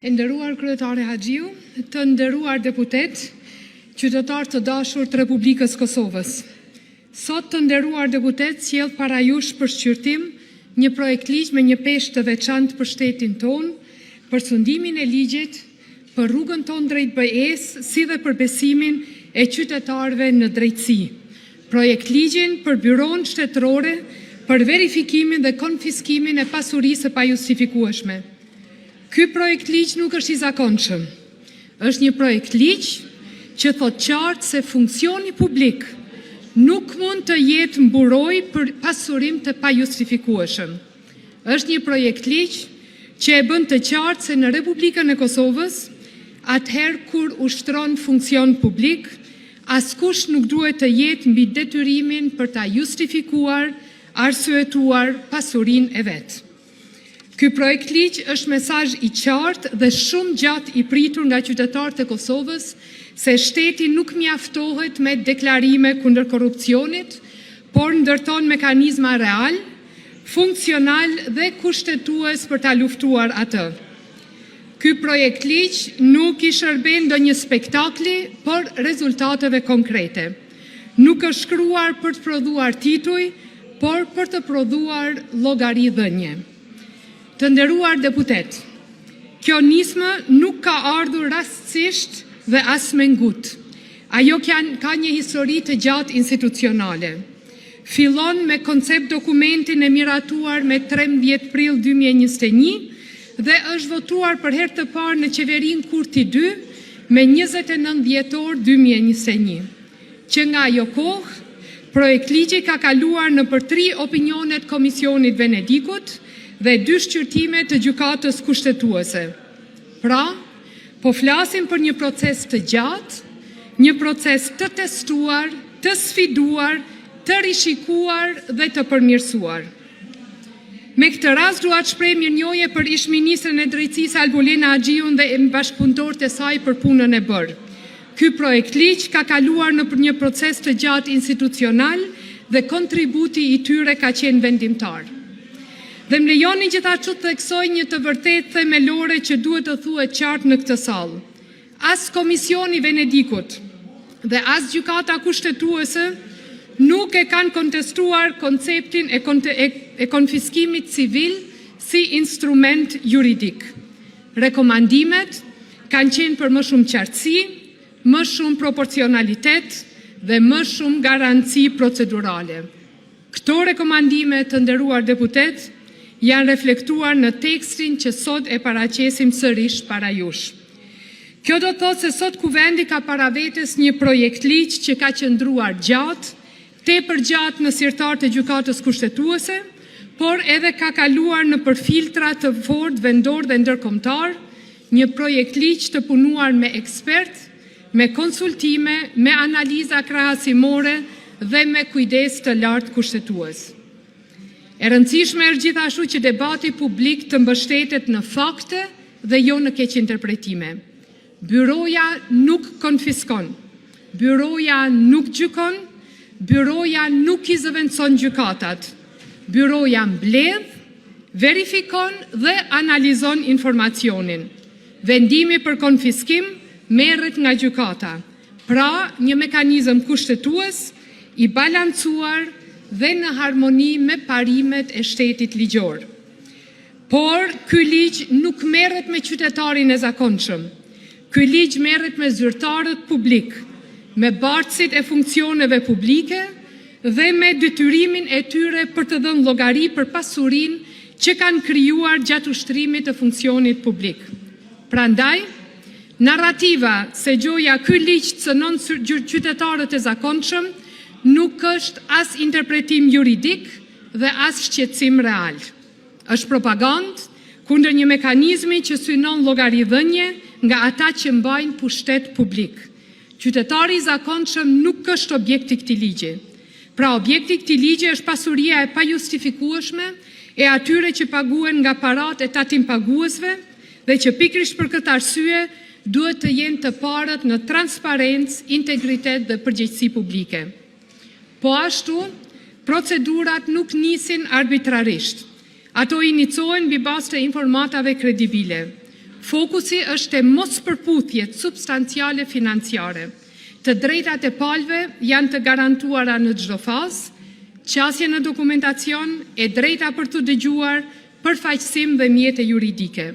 E nderuar kryetare Haxhiu, të nderuar deputet, qytetar të dashur të Republikës Kosovës. Sot të nderuar deputet sjell para jush për shqyrtim një projekt ligj me një peshë të veçantë për shtetin ton, për sundimin e ligjit, për rrugën ton drejt BE-s, si dhe për besimin e qytetarëve në drejtësi. Projekt ligjin për byron shtetërore për verifikimin dhe konfiskimin e pasurisë së pajustifikueshme. Ky projekt ligj nuk është i zakonshëm. Është një projekt ligj që thot qartë se funksioni publik nuk mund të jetë mburoj për pasurim të pajustifikueshëm. Është një projekt ligj që e bën të qartë se në Republikën e Kosovës, atëherë kur ushtron funksion publik, askush nuk duhet të jetë mbi detyrimin për ta justifikuar, arsyetuar pasurinë e vet. Ky projekt ligj është mesazh i qartë dhe shumë gjatë i pritur nga qytetarët e Kosovës se shteti nuk mjaftohet me deklarime kundër korrupsionit, por ndërton mekanizma real, funksional dhe kushtetues për ta luftuar atë. Ky projekt ligj nuk i shërben ndonjë spektakli, por rezultateve konkrete. Nuk është shkruar për të prodhuar tituj, por për të prodhuar llogari dhënie. Të nderuar deputet, kjo nismë nuk ka ardhur rastësisht dhe as me ngut. Ajo ka një histori të gjatë institucionale. Fillon me koncept dokumentin e miratuar me 13 prill 2021 dhe është votuar për herë të parë në qeverinë Kurti 2 me 29 dhjetor 2021. Që nga ajo kohë, projekt ligji ka kaluar në për 3 opinionet Komisionit Venedikut dhe 2 shqyrtime të gjykatës kushtetuese. Pra, po flasim për një proces të gjatë, një proces të testuar, të sfiduar, të rishikuar dhe të përmirësuar. Me këtë rast dua të shpreh mirënjohje për ish-ministren e drejtësisë Albulena Haxhiun dhe bashkëpunëtorët e saj për punën e bërë. Ky projekt ligj ka kaluar në një proces të gjatë institucional dhe kontributi i tyre ka qenë vendimtar. Dhe më lejoni gjithashtu të theksoj një të vërtetë themelore që duhet të thuhet qartë në këtë sallë. As Komisioni Venedikut dhe as gjykata kushtetuese nuk e kanë kontestuar konceptin e konfiskimit civil si instrument juridik. Rekomandimet kanë qenë për më shumë qartësi, më shumë proporcionalitet dhe më shumë garanci procedurale. Këto rekomandime, të nderuar deputet, janë reflektuar në tekstin që sot e paraqesim sërish para jush. Kjo do të thotë se sot kuvendi ka para vetes një projekt ligj që ka qëndruar gjatë, tepër gjatë në sirtar të gjykatës kushtetuese, por edhe ka kaluar në përfiltra të fortë vendor dhe ndërkombëtar, një projekt ligj të punuar me ekspert, me konsultime, me analiza krahasimore dhe me kujdes të lartë kushtetues. E rëndësishme është gjithashtu që debati publik të mbështetet në fakte dhe jo në keq interpretime. Byroja nuk konfiskon, byroja nuk gjykon, byroja nuk i zëvendëson gjykatat. Byroja mbledh, verifikon dhe analizon informacionin. Vendimi për konfiskim merret nga gjykata. Pra, një mekanizëm kushtetues i balancuar dhe në harmoni me parimet e shtetit ligjor. Por, ky ligj nuk merret me qytetarin e zakonshëm. Ky ligj merret me zyrtarët publik, me bartësit e funksioneve publike dhe me detyrimin e tyre për të dhënë llogari për pasurinë që kanë krijuar gjatë ushtrimit të funksionit publik. Prandaj, narrativa se gjoja ky ligj cënon qytetarët e zakonshëm nuk është as interpretim juridik dhe as shqetësim real. Është propagandë kundër një mekanizmi që synon llogaridhënie nga ata që mbajnë pushtet publik. Qytetari i zakonshëm nuk është objekti i këtij ligji. Pra, objekti i këtij ligji është pasuria e pajustifikueshme e atyre që paguhen nga paratë e tatimpaguesve dhe që pikërisht për këtë arsye duhet të jenë të parët në transparencë, integritet dhe përgjegjësi publike. Po ashtu, procedurat nuk nisin arbitrarisht. Ato iniciojnë mbi bazë të informatave kredibile. Fokusi është e mos përputhjet substanciale financiare. Të drejtat e palëve janë të garantuara në çdo fazë, qasje në dokumentacion e drejta për të dëgjuar, përfaqësim dhe mjete juridike.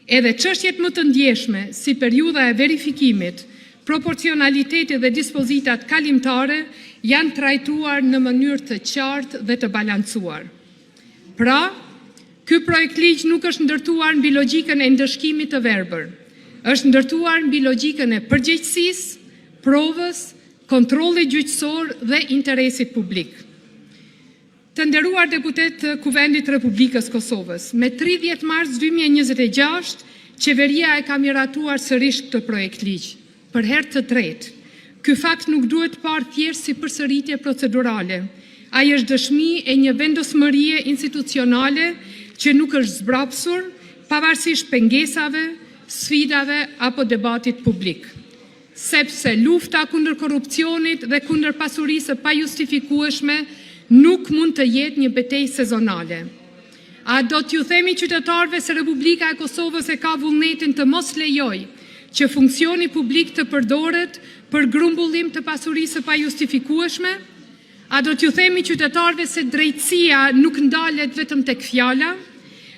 Edhe çështjet më të ndjeshme, si periudha e verifikimit, proporcionaliteti dhe dispozitat kalimtare, janë trajtuar në mënyrë të qartë dhe të balancuar. Pra, ky projekt ligj nuk është ndërtuar mbi logjikën e ndëshkimit të verbër, është ndërtuar mbi logjikën e përgjegjësisë, provës, kontrollit gjyqësor dhe interesit publik. Të nderuar deputet të Kuvendit Republikës Kosovës, me 30 mars 2026, qeveria e ka miratuar sërish këtë projekt ligj, për herë të tretë. Ky fakt nuk duhet parë thjesht si përsëritje procedurale. Ai është dëshmi e një vendosmërie institucionale që nuk është zbrapsur, pavarësisht pengesave, sfidave apo debatit publik. Sepse lufta kundër korrupsionit dhe kundër pasurisë pa justifikueshme nuk mund të jetë një betejë sezonale. A do t'ju themi qytetarëve se Republika e Kosovës e ka vullnetin të mos lejoj që funksioni publik të përdoret për grumbullim të pasurisë pa justifikueshme? A do t'ju themi qytetarëve se drejtësia nuk ndalet vetëm tek fjala?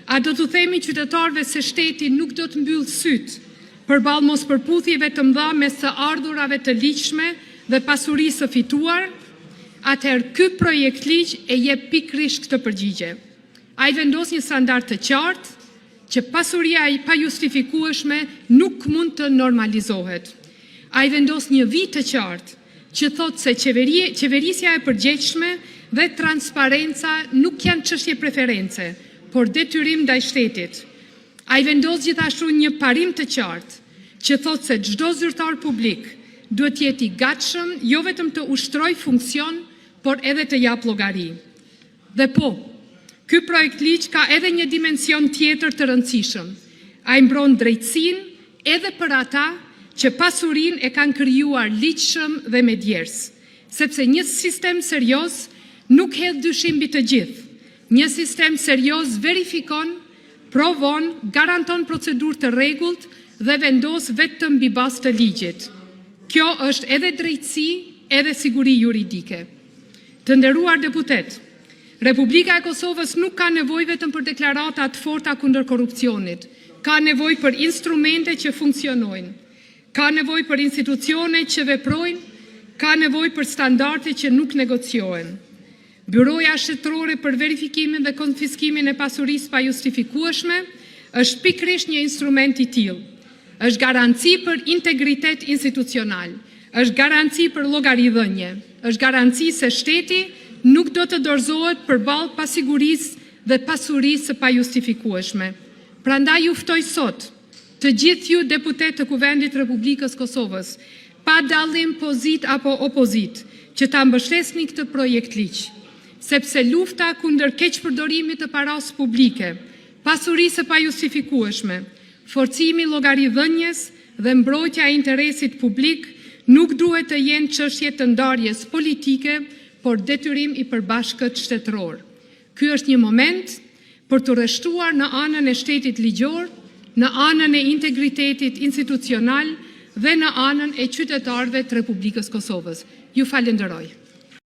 A do t'ju themi qytetarëve se shteti nuk do të mbyll sytë përballë mos përputhjeve të mëdha mes të ardhurave të ligjshme dhe pasurisë së fituar? Atëherë ky projekt ligj e jep pikërisht këtë përgjigje. Ai vendos një standard të qartë që pasuria e pa justifikueshme nuk mund të normalizohet. Ai vendos një vit të qartë që thotë se qeverisja e përgjegjshme dhe transparenca nuk janë çështje preference, por detyrim ndaj shtetit. Ai vendos gjithashtu një parim të qartë që thotë se çdo zyrtar publik duhet jetë i gatshëm jo vetëm të ushtrojë funksion, por edhe të jap llogari. Dhe po, ky projekt ligj ka edhe një dimension tjetër të rëndësishëm. Ai mbron drejtësinë edhe për ata që pasurinë e kanë krijuar ligjshëm dhe me djers, sepse një sistem serioz nuk hedh dyshim mbi të gjithë. Një sistem serioz verifikon, provon, garanton procedurë të rregullt dhe vendos vetëm mbi bazë të ligjit. Kjo është edhe drejtësi, edhe siguri juridike. Të nderuar deputet, Republika e Kosovës nuk ka nevojë vetëm për deklarata të forta kundër korrupsionit, ka nevojë për instrumente që funksionojnë, ka nevojë për institucione që veprojnë, ka nevojë për standarde që nuk negociohen. Byroja shtetërore për verifikimin dhe konfiskimin e pasurisë pa justifikueshme është pikërisht një instrument i tillë. Është garanci për integritet institucional, është garanci për llogaridhënie, është garanci se shteti nuk do të dorëzohet përballë pasigurisë dhe pasurisë së pa justifikueshme. Prandaj ju ftoj sot të gjithë ju deputet të Kuvendit Republikës Kosovës, pa dallim pozit apo opozit, që ta mbështesni këtë projekt ligj, sepse lufta kundër keqpërdorimit të parasë publike, pasurisë së pa justifikueshme, forcimi llogaridhënies dhe mbrojtja e interesit publik nuk duhet të jenë çështje të ndarjes politike, por detyrim i përbashkët shtetëror. Ky është një moment për të rreshtuar në anën e shtetit ligjor, në anën e integritetit institucional dhe në anën e qytetarëve të Republikës Kosovës. Ju falenderoj.